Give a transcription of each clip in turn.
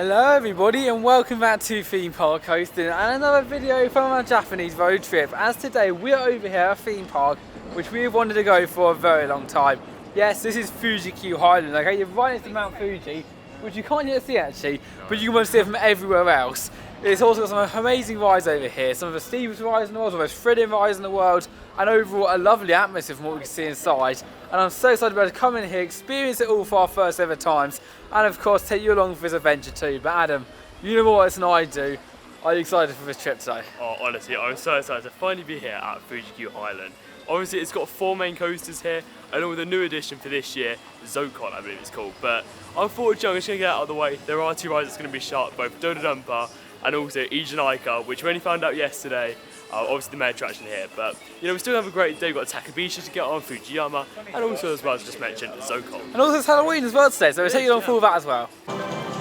Hello everybody and welcome back to Theme Park Hosting and another video from our Japanese road trip, as today we're over here at a theme park which we have wanted to go for a very long time. Yes, this is Fuji-Q Highland, okay? You're right next to Mount Fuji, which you can't yet see actually, but you can want to see it from everywhere else. It's also got some amazing rides over here, some of the steepest rides in the world, some of the most thrilling rides in the world, and overall a lovely atmosphere from what we can see inside. And I'm so excited about to come in here, experience it all for our first ever times, and of course take you along for this adventure too. But Adam, you know more than I do. Are you excited for this trip today? Oh, honestly, I'm so excited to finally be here at Fuji-Q Highland. Obviously, it's got 4 main coasters here, along with a new addition for this year, Zokkon, I believe it's called. But unfortunately, I'm just going to get out of the way. There are 2 rides that's going to be shut, both Dodo Dumper and also Ijunaika, which we only found out yesterday. Obviously the main attraction here, but you know, we still have a great day. We've got Takabisha to get on, Fujiyama, and also, as well as just mentioned, Zokkon. And also it's Halloween as well today, so we'll take you on for that as well.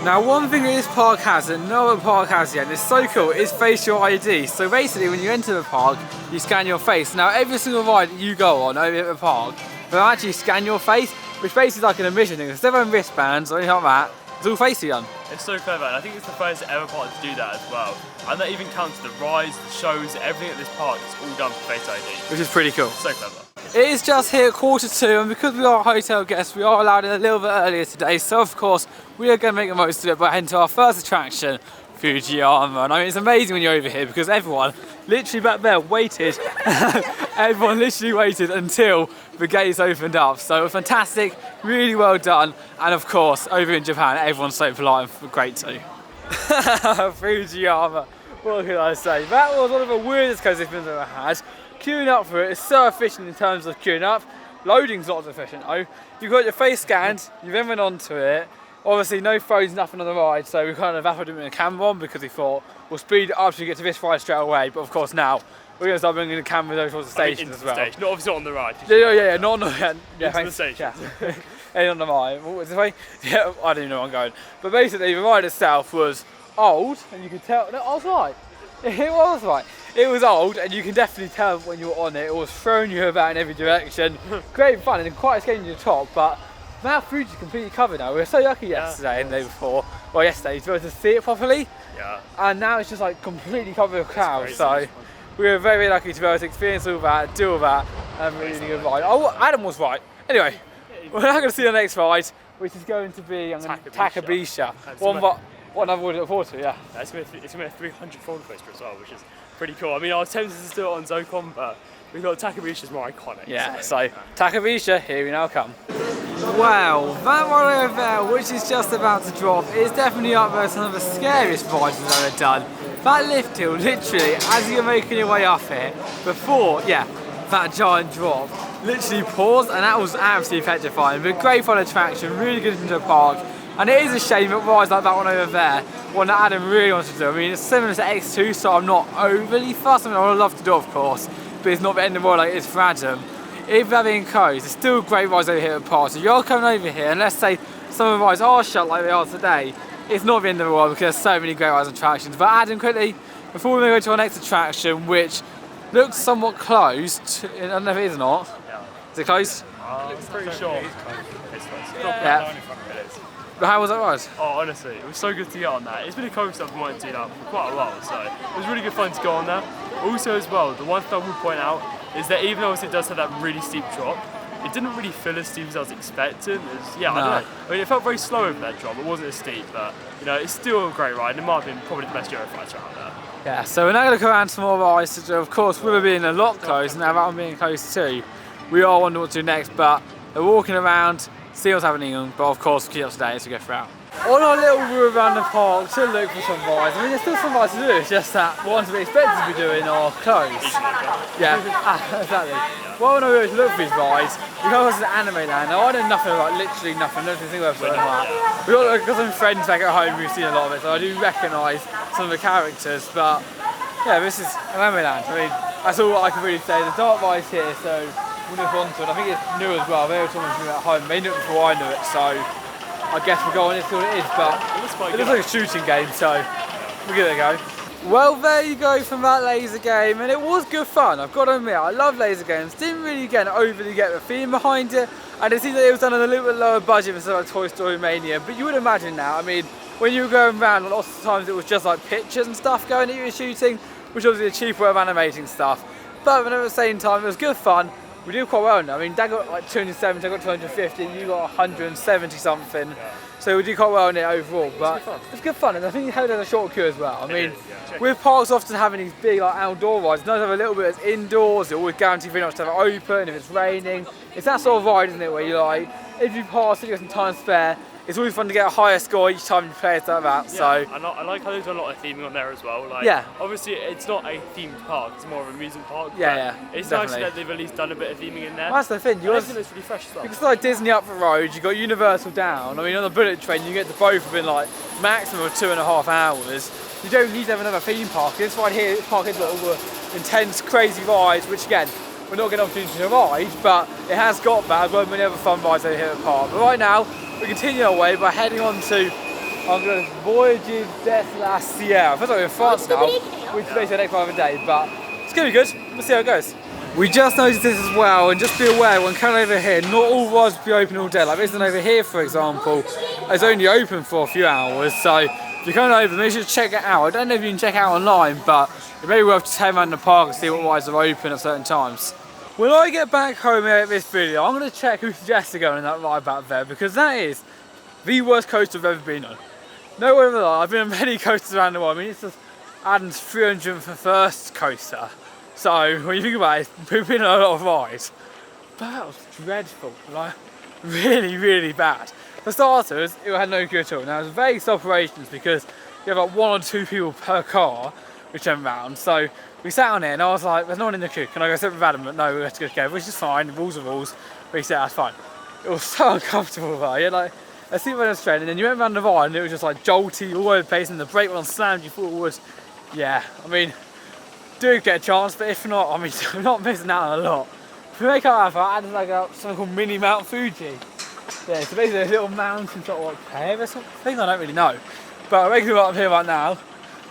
Now, one thing that this park has that no other park has yet, and it's so cool, is facial ID. So basically, when you enter the park, you scan your face. Now, every single ride that you go on over at the park, they'll actually scan your face, which basically is like an admission thing. Instead of wristbands or anything like that, it's all face done. It's so clever, and I think it's the first ever park to do that as well. And that even counts the rides, the shows, everything at this park is all done for Face ID. Which is pretty cool. So clever. It is just here at 1:45, and because we are hotel guests, we are allowed in a little bit earlier today. So of course, we are going to make the most of it by heading to our first attraction, Fujiyama. And I mean, it's amazing when you're over here because everyone literally back there waited. Everyone literally waited until the gates opened up. So it was fantastic, really well done. And of course, over in Japan, everyone's so polite and great too. Fujiyama, what can I say? That was one of the weirdest coasters I've ever had. Queuing up for it is so efficient in terms of queuing up. Loading's not as efficient though. You've got your face scanned, you then went onto it. Obviously no phones, nothing on the ride, so we kind of had to put a camera on because we thought we'll speed it up so we get to this ride straight away. But of course now we're going to start bringing the cameras over towards the station as well. Station. Not obviously not on the ride. Yeah, not on the the station. Yeah. Ain't on the ride. What was this way? Yeah, I don't even know where I'm going. But basically the ride itself was old, and you could tell. No, I was right. It was right. It was old, and you can definitely tell when you were on it. It was throwing you about in every direction. Great fun, and quite escaping to the top. But Mount Fuji's completely covered now. We were so lucky yesterday and the day before. Well, yesterday to be able to see it properly. Yeah. And now it's just like completely covered with clouds. So we were very lucky to be able to experience all that, do all that, and really good ride. Oh, Adam was right. Anyway, we're now going to see the next ride, which is going to be Takabisha. One I've already looked forward to, yeah. It's going to be a 300 roller coaster as well, which is pretty cool. I mean, I was tempted to do it on Zokkon, but we thought Takabisha's more iconic. Yeah, so Takabisha, here we now come. Wow, that one over there, which is just about to drop, is definitely up there as one of the scariest rides we've ever done. That lift hill, literally, as you're making your way up here, before, that giant drop, literally paused, and that was absolutely petrifying. But great fun attraction, really good into the park. And it is a shame that rides like that one over there, one that Adam really wants to do. I mean, it's similar to X2, so I'm not overly fussed. I mean, I would love to do, of course, but it's not the end of the world like it is for Adam. If that being closed, there's still great rides over here at the park. So you're coming over here, and let's say some of the rides are shut like they are today, it's not the end of the world because there's so many great rides and attractions. But Adam, quickly, before we go to our next attraction, which looks somewhat closed, I don't know if it is or not. Yeah. Is it closed? I'm pretty sure. It's closed. Yeah. But how was that ride? Oh, honestly, it was so good to get on that. It's been a coaster I've been wanting to do that for quite a while, so it was really good fun to go on there. Also as well, the one thing I will point out is that even though it does have that really steep drop, it didn't really feel as steep as I was expecting. I don't know. I mean, it felt very slow over that drop. It wasn't as steep, but you know, it's still a great ride. And it might have been probably the best Eurofighter out there. Yeah, so we're now going to go around some more rides. So of course, with it being a lot closed, and now that one being closed too, we are wondering what to do next, but they're walking around, see what's happening, but of course, keep up to date as we go throughout. On our little route around the park to look for some rides. I mean, there's still some rides to do, it's just that the ones we expected to be doing are closed. Yeah, exactly. Well, when I went to look for these rides, we got to the anime land. Now, I know nothing about literally nothing, I don't think I've done that. We've got some friends back at home who've seen a lot of it, so I do recognise some of the characters, but yeah, this is anime land. I mean, that's all I can really say. The dark ride's here, so we'll move on to it. I think it's new as well. They were talking to me at home. They knew it before I knew it, so I guess we'll go on and see what it is. But it looks like a shooting game, so we'll give it a go. Well, there you go from that laser game, and it was good fun. I've got to admit, I love laser games. Didn't really overly get the theme behind it, and it seems like it was done on a little bit lower budget than something like Toy Story Mania. But you would imagine now, I mean, when you were going around, lots of times it was just like pictures and stuff going that you were shooting, which was obviously a cheaper way of animating stuff. But at the same time, it was good fun. We did quite well now. I mean, Dad got like 270, I got 250, you got 170 something. So we did quite well in it overall. But it's good fun, and I think you held it a short queue as well. I mean, with parks often having these big like outdoor rides, it's nice to have a little bit that's indoors. You're always guaranteed pretty much to have it open if it's raining. It's that sort of ride, isn't it, where you're like, if you pass it, you got some time spare. It's always fun to get a higher score each time you play stuff like that. Yeah, so I like how there's a lot of theming on there as well. Like, yeah. Obviously, it's not a themed park; it's more of an amusement park. Yeah, It's definitely. nice that they've at least done a bit of theming in there. Well, that's the thing. You Everything looks really fresh as well. Because like Disney up the road, you got Universal down. I mean, on the bullet train, you get to both within like maximum of 2.5 hours. You don't need to have another theme park. This one here, this park has got all the intense, crazy rides, which again, we're not getting an opportunity to ride, but it has got that as well as many other fun rides over here at the park. But right now, we continue our way by heading on to Voyages des la Sierra. First of all, we're in France now, which is basically the next part of the day, but it's going to be good. We'll see how it goes. We just noticed this as well, and just be aware when coming over here, not all rides will be open all day. Like this one over here, for example, is only open for a few hours, so if you're coming over, make sure to check it out. I don't know if you can check it out online, but it may be worth just heading around the park and see what rides are open at certain times. When I get back home and edit this video, I'm going to check who suggested going on that ride back there, because that is the worst coaster I've ever been on. No way over there, I've been on many coasters around the world. I mean, it's just Adam's 301st coaster. So when you think about it, we've been on a lot of rides. But that was dreadful, like really, really bad. For starters, it had no queue at all. Now, it was various operations because you have like 1 or 2 people per car which went round. So we sat on it and I was like, there's no one in the queue. Can I go sit with Adam? But no, we have to go together, which is fine. The rules are rules. But he said, that's fine. It was so uncomfortable though. You had like a seat went straight and then you went around the ride and it was just like jolty all over the place and the brake went on slammed you forward. Yeah, I mean, do get a chance, but if not, I mean, I'm not missing out on a lot. If we make out of it, I added like something called Mini Mount Fuji. Yeah, so basically a little mountain sort of like cave or something, I don't really know. But I'm making it up here right now.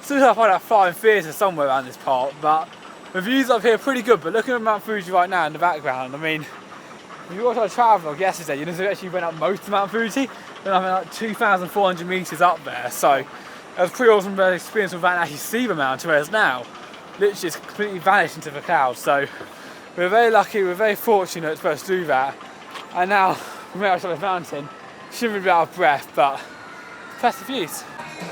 Still have to find out Flying Theatre somewhere around this park, but the views up here are pretty good. But looking at Mount Fuji right now in the background, I mean, if you watched our travel vlog yesterday, you know we actually went up most of Mount Fuji, and I'm like 2,400 metres up there, so it was a pretty awesome experience with that actually see the mountain, whereas now, literally it's completely vanished into the clouds. So we're very lucky, we're very fortunate to be able to do that. And now we made it up the mountain, shouldn't be out of breath, but impressive views.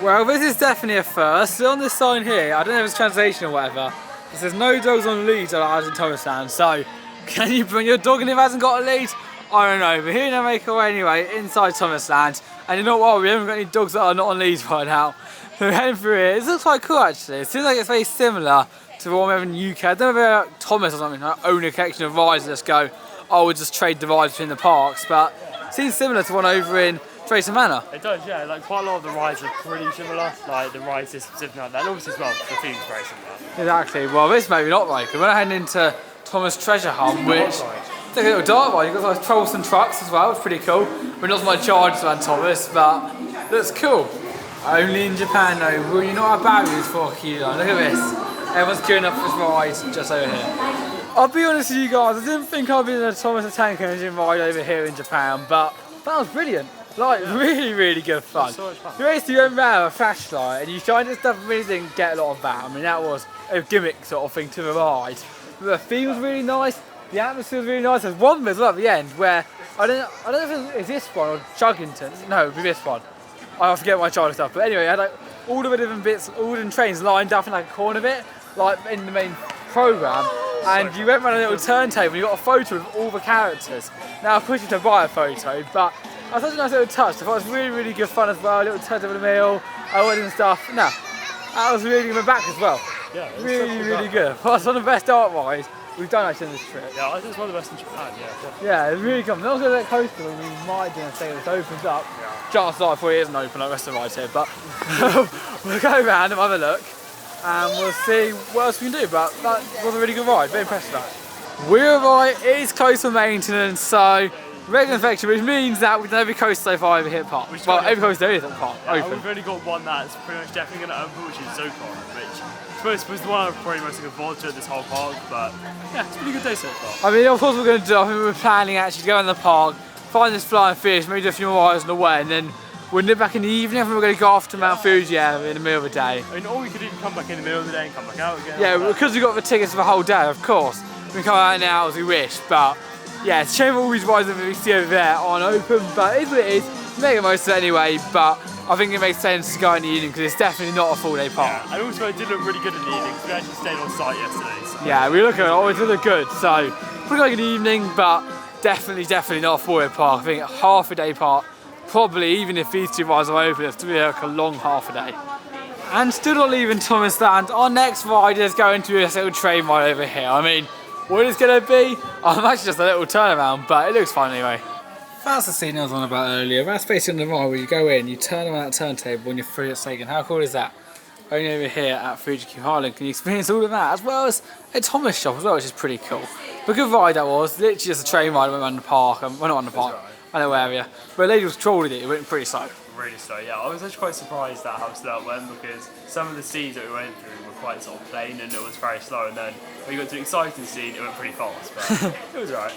Well, this is definitely a first. So on this sign here, I don't know if it's translation or whatever, it says no dogs on leads allowed in Thomas Land. So can you bring your dog in if it hasn't got a lead? I don't know, but here now make our way anyway inside Thomas Land. And you know what, we haven't got any dogs that are not on leads right now. So we're heading through here. This looks quite cool actually. It seems like it's very similar to the one we have in the UK. I don't know if Thomas or something own a collection of rides that just go, oh, we'll just trade the rides between the parks, but it seems similar to one over in Tracer Manor. It does, yeah. Like quite a lot of the rides are pretty similar. Like the ride system, something like that. And obviously as well, the theme's very similar. Exactly. Well, this maybe not right. We're heading into Thomas Treasure Hunt, which it's like a little dart ride. You've got like troublesome trucks as well. It's pretty cool. We're not so much charged around Thomas, but looks cool. Only in Japan though. Well, you know what our barriers for Kilo. Look at this. Everyone's queuing up for this ride just over here. I'll be honest with you guys, I didn't think I'd be in a Thomas the Tank Engine ride over here in Japan, but that was brilliant. Like, really, really good fun. So much fun. You basically went around with a flashlight and you tried this stuff and really didn't get a lot of that. I mean, that was a gimmick sort of thing to the ride. But the theme was really nice, the atmosphere was really nice. There's one bit as well at the end where, I don't know if it's this one or Chuggington. No, it'd be this one. I forget my childhood stuff. But anyway, I had like all the different bits, all the different trains lined up in like a corner bit, like in the main programme. And you went around a little turntable and you got a photo of all the characters. Now I pushed you to buy a photo, but I thought it was a nice little touch. I thought it was really, really good fun as well. A little turn over the meal, I went and stuff. No, that was really good back as well. Yeah, really, really good. That's one of the best art rides we've done actually on this trip. Yeah, I think it's one of the best in Japan, yeah. Definitely. Yeah, it's really cool. Not going to that coaster when we might do a thing that opens up. Yeah. Chances are before it isn't open like the rest of the rides here, but we'll go around and have a look and we'll see what else we can do. But that was a really good ride, very impressed with that. We're right, it is close for maintenance, so regular inspection, which means that we've done every coaster so far over here at the park. Well, every coaster there is at the park, open. We've only got one that's pretty much definitely going to open, which is Zokkon, which I suppose was the one I'm probably most looking forward to at this whole park, but yeah, it's a pretty good day so far. I mean, of course we're going to do, I think we're planning actually to go in the park, find this flying fish, maybe do a few more rides on the way, and then we'll nip back in the evening and we're going to go off to Mount Fuji-Q in the middle of the day. I mean, or we could even come back in the middle of the day and come back out again. Yeah, because we've got the tickets for the whole day, of course. We can come out now as we wish, but yeah, it's a shame all these rides that we see over there aren't open, but it is what it is. Make the most of it anyway, but I think it makes sense to go in the evening because it's definitely not a full day park. Yeah, and also it did look really good in the evening because we actually stayed on site yesterday. So. Yeah, we look at it, always look good, so probably like in the evening, but definitely not a full day park. I think a half a day park, probably even if these two rides are open, it's to be like a long half a day. And still not leaving Thomas Land, our next ride is going to be this little train ride over here. I mean, what it's going to be, I'm actually just a little turnaround, but it looks fun anyway. That's the scene I was on about earlier. That's basically on the ride where you go in, you turn around that turntable and you're free at stake. And how cool is that? Only over here at Fuji-Q Highland can you experience all of that, as well as a Thomas shop as well, which is pretty cool. But good ride that was, literally just a train ride went around the park, well not on the park, I know area. But a lady was trolling it went pretty slow. Really slow, yeah. I was actually quite surprised at how slow it went because some of the scenes that we went through were quite sort of plain and it was very slow, and then when you got to the exciting scene it went pretty fast, but it was alright.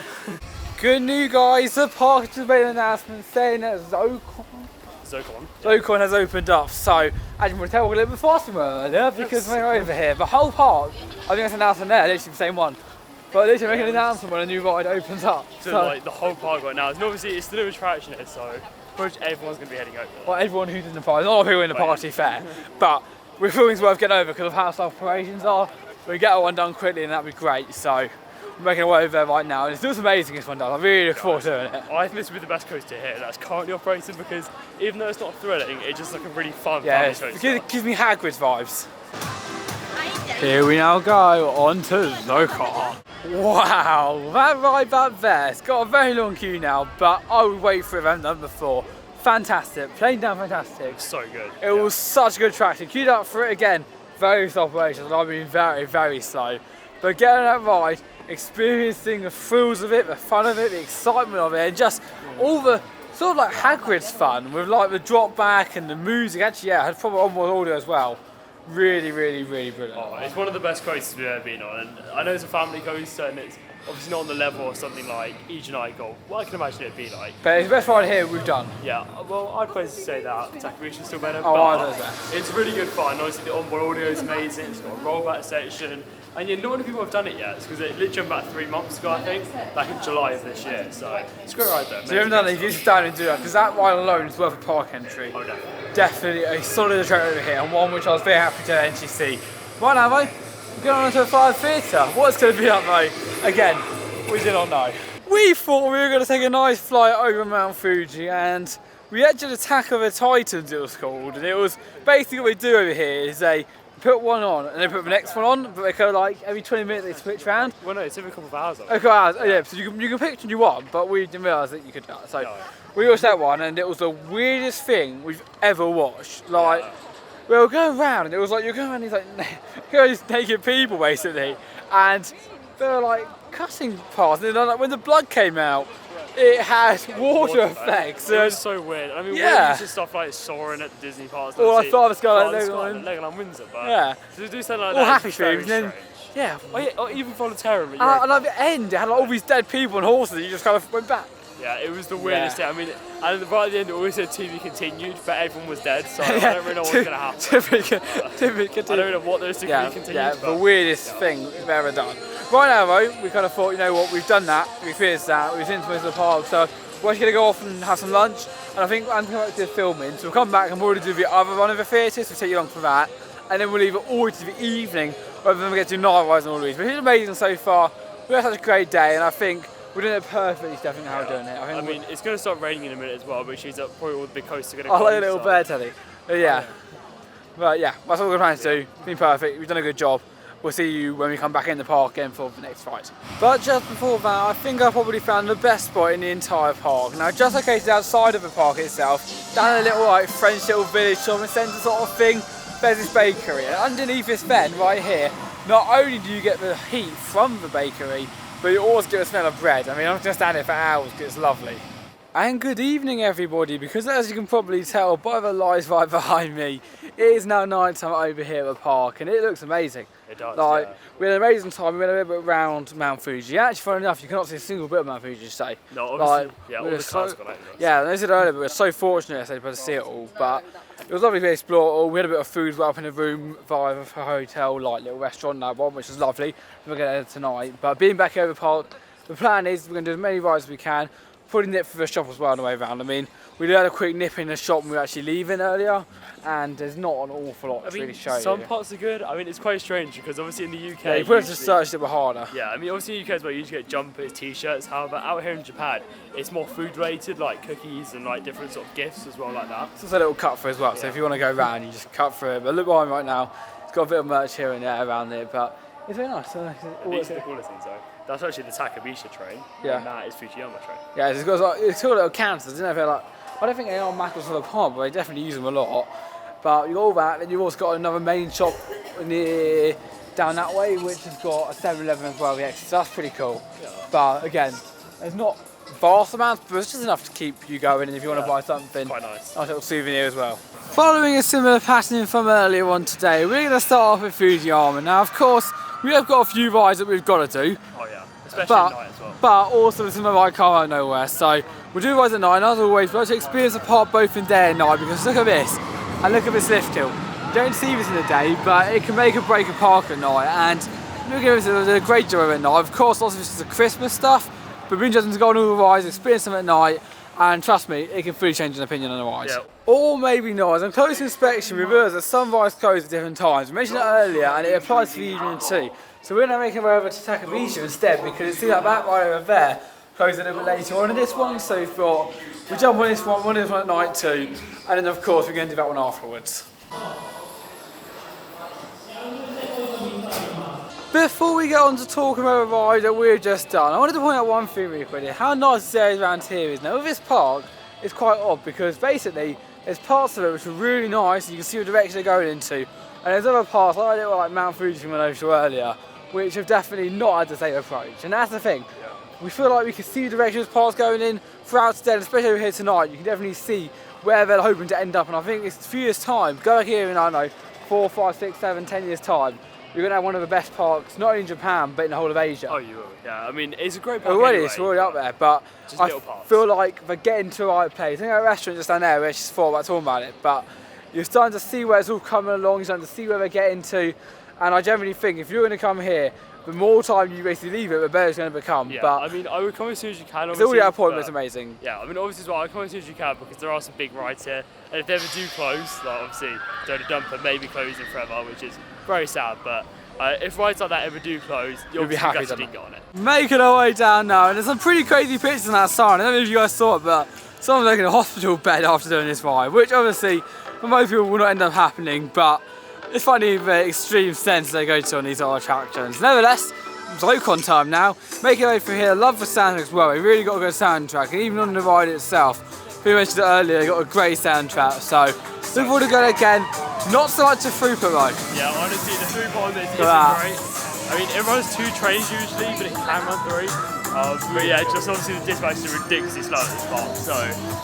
Good news guys, the park just made an announcement saying that Zokkon has opened up, so as you can tell we're a little bit faster than earlier because we're over here. The whole park, I think that's an announcement there, literally the same one. But literally making an announcement when a new ride opens up. So like the whole park right now, and obviously it's the new attraction here, so pretty much everyone's going to be heading over. Well, everyone who's in the park, not a lot of people in the park to be fair, but we feel it's worth getting over because of how slow operations are. We get one done quickly and that'd be great, so we're making our way over there right now, and it looks amazing this one does. I really look forward to doing it. I think this will be the best coaster here that's currently operating because even though it's not thrilling, it's just like a really fun coaster. It gives me Hagrid's vibes. Here we now go on to Zokkon. Wow, that ride back there, it's got a very long queue now, but I would wait for it if I haven't done before. Fantastic, plain down fantastic. So good. It was such a good attraction. Queued up for it again, very slow operations, I mean very slow. But getting that ride, experiencing the thrills of it, the fun of it, the excitement of it, and just all the sort of like Hagrid's fun with like the drop back and the music. Actually, yeah, I had proper onboard audio as well. Really brilliant. Oh, it's one of the best coasters we've ever been on, and I know it's a family coaster and it's obviously not on the level of something like Each and I Golf. What I can imagine it'd be like. But it's the best ride here we've done. Yeah, well, I'd probably say that Takabisha is still better. Oh, I know that. It's really good fun. Obviously, the onboard audio is amazing. It's got a rollback section. And yeah, not many people have done it yet. It's because it literally about 3 months ago, I think, back in July of this year. So it's a great ride there. So you haven't done it, you just down and do that, because that ride alone is worth a park entry. Oh, definitely. Definitely a solid attraction over here, and one which I was very happy to actually see. Right now, though, we're going on to a fire theatre. What's going to be up, though? Again, we did not know. We thought we were going to take a nice flight over Mount Fuji, and we had an Attack of the Titans, it was called. And it was basically what we do over here is they put one on and they put the next one on, but they kind of like every 20 minutes they switch around. Well, no, it's every couple of hours. Okay, oh, yeah, so you can pick what you want, but we didn't realise that you could do that. So we watched that one, and it was the weirdest thing we've ever watched. Like, we were going around, and it was like you're going around these like naked people basically, and they were like cutting parts, and then like when the blood came out, it had water effects. It was so weird. I mean, we're used to stuff like soaring at the Disney parks. Or I thought it was going like Legoland Windsor, but yeah. So to do something like all that, happy streams, and then yeah, or even voluntarily. And at the end, it had like all these dead people and horses, and you just kind of went back. Yeah, it was the weirdest thing. I mean, and right at the end it always said TV continued, but everyone was dead, so I don't really know what's going to happen. I don't know what those two continued. Yeah, the weirdest thing we've ever done. Right now though, we kind of thought, you know what, we've done that, we've finished that, we've seen most of the park, so we're actually going to go off and have some lunch, and I think I'm coming back to the filming, so we'll come back and we'll already do the other one of the theatres, we'll take you along for that, and then we'll leave it all to the evening, rather than we get to night rise and all these. But it's amazing so far, we had such a great day, and I think we're doing it perfectly, Steph, how we're doing it. I mean, it's going to start raining in a minute as well, which is probably all the big coasts are going to come. I like a little bird, Teddy. But yeah. But yeah, that's what we're planning to do. It's been perfect, we've done a good job. We'll see you when we come back in the park again for the next fight. But just before that, I think I probably found the best spot in the entire park. Now, just located outside of the park itself, down a little like French little village shopping centre sort of thing, there's this bakery. And underneath this vent right here, not only do you get the heat from the bakery, but you always get the smell of bread. I mean, I'm just going to stand here for hours because it's lovely. And good evening everybody, because as you can probably tell by the lights right behind me, It is now night time over here at the park and it looks amazing. It does, like, yeah. We had an amazing time. We went a little bit around Mount Fuji. Actually, funny enough, you cannot see a single bit of Mount Fuji today. No, obviously, like, all the cars got out. Yeah, and I said earlier, we were so fortunate to see it all, but it was lovely to explore it all. We had a bit of food up in a room via a hotel, like little restaurant and that one, which was lovely. We're going to end tonight. But being back over the park, the plan is we're going to do as many rides as we can. Probably nip for the shop as well on the way around. I mean, we did have a quick nip in the shop when we were actually leaving earlier, and there's not an awful lot to really show you. Some parts are good. I mean, it's quite strange because obviously in the UK, yeah, you put us to search a bit harder. Yeah, I mean, obviously in the UK as well, you usually get jumpers, t-shirts. However, out here in Japan, it's more food related, like cookies and like different sort of gifts as well, like that. It's also a little cut through as well. So if you want to go round, you just cut through it. But look behind right now, it's got a bit of merch here and there around it, but it's very nice. These are the coolest things though. That's actually the Takabisha train. Yeah. And that is Fujiyama train. Yeah, it's got like, it's got little canisters. I don't know if they're like, I don't think they are macros for the pond, but they definitely use them a lot. But you got all that, then you've also got another main shop near down that way, which has got a 7-Eleven as well. Yeah, so that's pretty cool. Yeah. But again, there's not vast amounts, but it's just enough to keep you going. And if you want to buy something, quite nice little souvenir as well. Following a similar pattern from earlier on today, we're going to start off with Fujiyama. Now, of course, we have got a few rides that we've got to do. Oh yeah, especially at night as well. But also there's some ride come out of nowhere. So we'll do rides at night, and as always, we'll actually experience the park both in day and night, because look at this, and look at this lift hill. You don't see this in the day, but it can make or break a park at night, and look at this, it was a great job at night. Of course, lots of this is the Christmas stuff, but we're interested to go on all the rides, experience them at night, and trust me, it can fully change an opinion on the rides. Yeah. Or maybe not. As on close inspection, we realised that some rides close at different times. We mentioned it earlier, and it applies to the evening too. So we're now making our way over to Takabisha instead, because it's see that back right over there closed a little bit later on in this one. So we thought we jump on this one at night too, and then of course we're going to do that one afterwards. Before we get on to talking about the ride that we've just done, I wanted to point out one thing really quickly, how nice the area around here is. Now with this park, it's quite odd because basically there's parts of it which are really nice, and you can see the direction they're going into, and there's other parts like Mount Fuji we went over to earlier, which have definitely not had the same approach. And that's the thing, we feel like we can see the direction this park's going in throughout today, especially over here tonight. You can definitely see where they're hoping to end up, and I think it's a few years time, go back here in, I don't know, 4, 5, 6, 7, 10 years time, you're going to have one of the best parks, not only in Japan, but in the whole of Asia. Oh, you will, yeah. I mean, it's a great park already, anyway, it's already up there, but I feel like they're getting to the right place. I think a restaurant just down there, where she's thought about talking about it, but you're starting to see where it's all coming along, you're starting to see where they're getting to, and I generally think if you're going to come here, the more time you basically leave it, the better it's going to become. Yeah, but I mean, I would come as soon as you can. It's already at a point where it's amazing. Yeah, I mean, obviously as well, I come as soon as you can because there are some big rides here, and if they ever do close, like obviously Dodo Dumper may be closing forever, which is very sad, but if rides like that ever do close, you'll be happy to get on it. Making our way down now, and there's some pretty crazy pictures on that sign. I don't know if you guys saw it, but someone's like in a hospital bed after doing this ride, which obviously for most people will not end up happening, but it's funny the extreme sense they go to on these other attractions. Nevertheless, Zokkon time now. Making our way through here, love the soundtrack as well. We really got a good soundtrack, and even on the ride itself, we mentioned it earlier, they got a great soundtrack, so looking forward to going again. Not so much a throughput though. Yeah, honestly, the throughput on this isn't great. I mean, it runs 2 trains usually, but it can run 3. But yeah, just obviously the dispatch is ridiculously slow at this part, so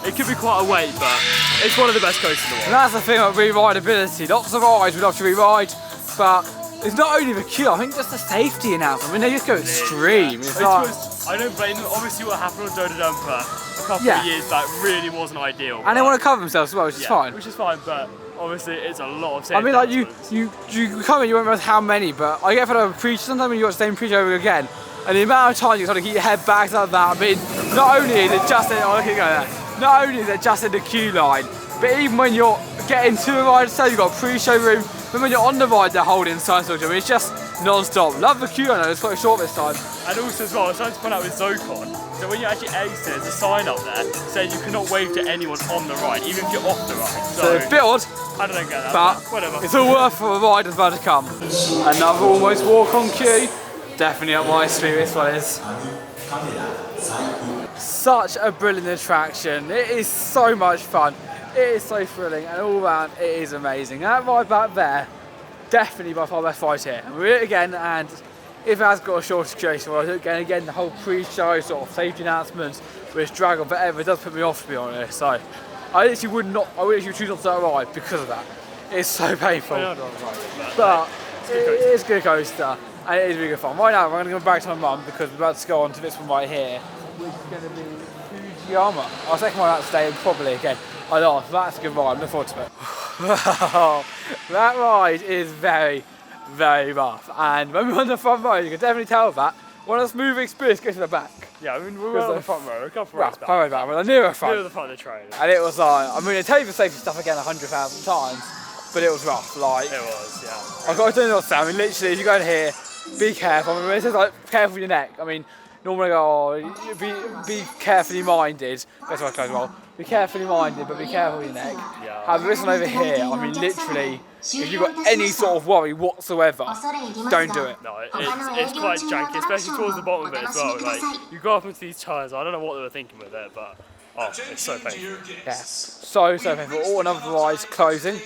it could be quite a wait, but it's one of the best coasters in the world. And that's the thing about re-rideability. Lots of rides we'd love to re-ride, but it's not only the queue, I think just the safety announcement. I mean, they just go extreme. It's like, I don't blame them. Obviously, what happened on Dodo Dumper a couple of years back really wasn't ideal. And they want to cover themselves as well, which is fine. Which is fine, but obviously it's a lot of safety. I mean, like you come in, you won't realize how many, but I get for the preach. Sometimes when you watch the same preach over again, and the amount of times you got to keep your head back like that. I mean, not only is it just not only is it just in the queue line, but even when you're getting to the ride itself, you've got a pre-show room. Then when you're on the ride, they're holding signs. I mean, it's just non-stop. Love the queue, I know, it's quite short this time. And also as well, I was trying to point out with Zokkon, so when you actually exit, there's a sign up there saying you cannot wave to anyone on the ride, even if you're off the ride. So a bit odd. I don't get that, but whatever. It's all worth for a ride that's about to come. Another almost walk-on queue. Definitely up my street, this one is. Such a brilliant attraction. It is so much fun. It is so thrilling, and all round it is amazing. That ride back there, definitely by far the best ride here. And we're here again, and if it has got a shorter queue, so I'll do it again, the whole pre-show sort of safety announcements with Dragon, but it does put me off, to be honest. So I literally would choose not to ride because of that. It's so painful. I'd rather ride it, But it's it is a good coaster, and it is really good fun. Right now, we're going to go back to my mum because we're about to go on to this one right here, which is going to be Fujiyama. I'll take my out today, and probably again. I laugh. That's a good ride. I'm looking forward to it. That ride is very, very rough, and when we're on the front row, you can definitely tell that. One of the smooth experience goes to the back. Yeah, I mean, we were on the front row, a couple of rows back. Front row back, we're near the front. Near the front of the train. And it was like, I mean, I tell you the safety stuff again 100,000 times, but it was rough. Like, it was, yeah. I've got to do another thing. I mean, literally, if you go in here, be careful. I mean, it says like, careful with your neck. I mean, normally I go, oh, be carefully minded. That's why I close well. Be carefully minded, but be careful with your neck. Yeah. However, this one over here, I mean, literally, if you've got any sort of worry whatsoever, don't do it. No, it's quite janky, especially towards the bottom of it as well. Like, you go up into these turns, I don't know what they were thinking with it, but oh, it's so painful. Yeah, so painful. Oh, another ride's closing.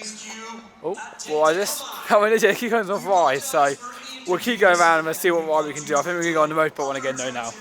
Oh, what is this? I mean, legit, keep going on rides, so we'll keep going around and we'll see what ride we can do. I think we're going to go on the motorboat one again though now.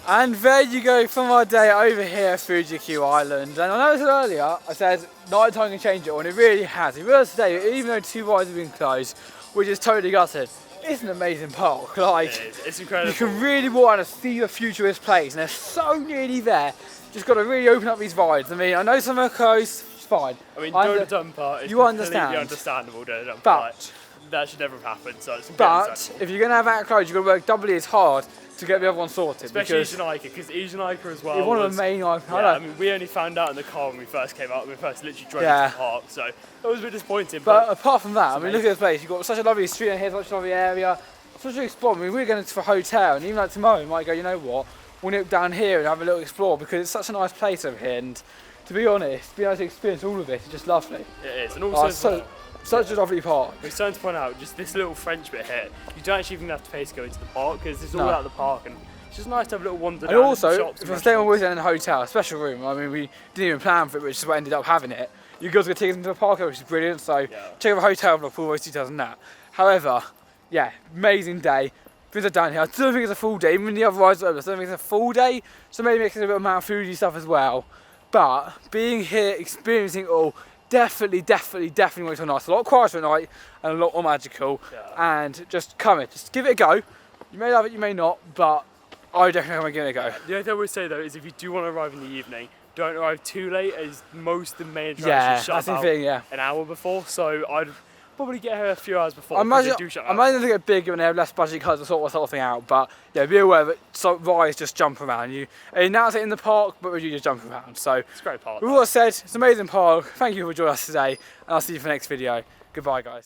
And there you go from our day over here at Fuji-Q Highland. And I know I said earlier, I said night time can change it all, and it really has. It really today, even though 2 rides have been closed, which is totally gutted. It's an amazing park. Like, it's incredible. You can really walk and see the future of this place, and they're so nearly there. Just got to really open up these rides. I mean, I know some are closed, it's fine. I mean, Donut Dumper is completely understandable, Donut Dumper. But that should never have happened, so it's But if you're going to have that closed, you've got to work doubly as hard to get the other one sorted. Especially Asianica, because Asianica as well. It's one of the main icons. Yeah, I mean, we only found out in the car when we first came out, when we first literally drove into the park, so that was a bit disappointing. But apart from that, I mean, look at this place. You've got such a lovely street in here, such a lovely area, such a spot. I mean, we're going to a hotel, and even like tomorrow, we might go, you know what, we'll nip down here and have a little explore because it's such a nice place over here. And to be honest, being able to experience all of it is just lovely. It is, and also such a lovely park. It's something to point out, just this little French bit here, you don't actually even have to pay to go into the park because it's all out of the park, and it's just nice to have a little wander down. And also, shops if we're staying on weekend in a hotel, a special room, I mean, we didn't even plan for it, which is what ended up having it. You girls get tickets into the park, which is brilliant, so check out the hotel vlog for all those details on that. However, yeah, amazing day. Things are down here. I don't think it's a full day, even the other rides are over, I don't think it's a full day, so maybe it's a bit of Mount Fuji stuff as well. But being here, experiencing it all, definitely makes it nice. A lot quieter at night and a lot more magical. And just come in, just give it a go. You may love it, you may not, but I definitely want to give it a go. The only thing I would say though is if you do want to arrive in the evening, don't arrive too late, as most of the main attractions shut about an hour before. So I'd probably get here a few hours before. I imagine they get bigger when they have less budget cards to sort of thing out, but yeah, be aware that some rides just jump around. You announce it in the park, but you just jump around. So it's a great park. With all that said, it's an amazing park. Thank you for joining us today, and I'll see you for the next video. Goodbye, guys.